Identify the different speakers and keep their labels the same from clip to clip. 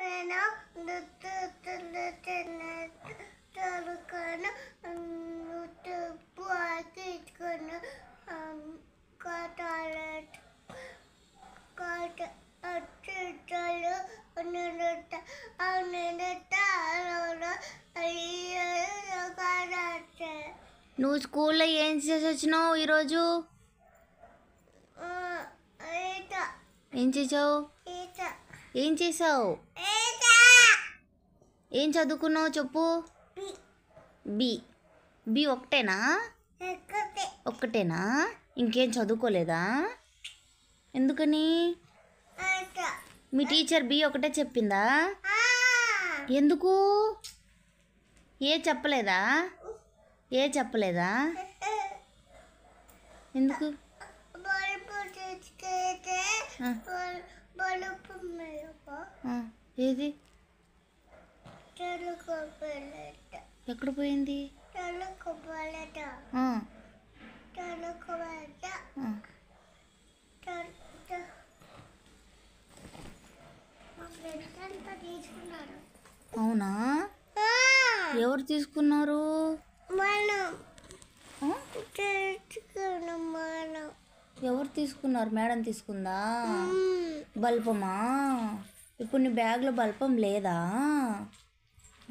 Speaker 1: నేను చదువుకొని తీసుకొని టాయిలెట్
Speaker 2: నువ్వు స్కూల్లో ఏం చేసి వచ్చినావు ఈరోజు? ఏం చేసావు? ఏం చేసావు? ఏం చదువుకున్నావు చెప్పు. బి బి ఒకటేనా? ఒక్కటేనా? ఇంకేం చదువుకోలేదా? ఎందుకని? మీ టీచర్ బి ఒకటే చెప్పిందా? ఎందుకు? ఏ చెప్పలేదా? ఎందుకు? ఏది ఎక్కడ పోయింది? అవునా? ఎవరు తీసుకున్నారు? ఎవరు తీసుకున్నారు? మేడం తీసుకుందా? బల్పమా? ఇప్పుడు నీ బ్యాగ్లో బల్పం లేదా?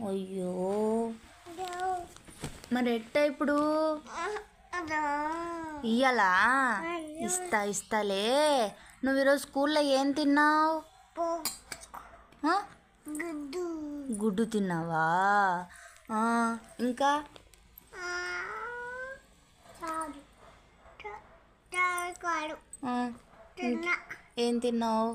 Speaker 2: అయ్యో, మరి ఎట్టా ఇప్పుడు? ఇయ్యాలా? ఇస్తాలే. నువ్వు ఈరోజు స్కూల్లో ఏం తిన్నావు? గుడ్డు తిన్నావా? ఇంకా ఏం తిన్నావు?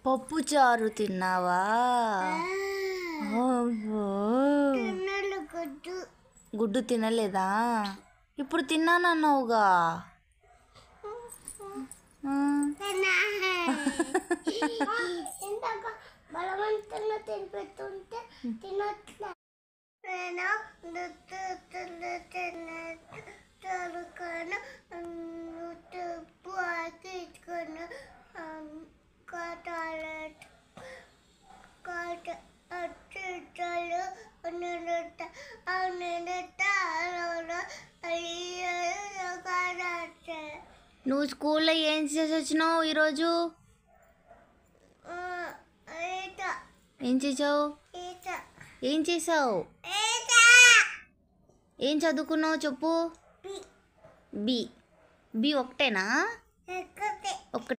Speaker 2: పప్పు చారు తిన్నావా? గుడ్డు తినలేదా? ఇప్పుడు తిన్నానన్నావుగా.
Speaker 1: బలవంతంగా తినిపెట్టుంటే తినట్లే. నేను చదువుకొని తీసుకొని టాయిలెట్
Speaker 2: నువ్వు స్కూల్లో ఏం చేసి వచ్చినావు ఈరోజు? ఏం చేసావు? ఏం చదువుకున్నావు చెప్పు. బి ఒకటేనా?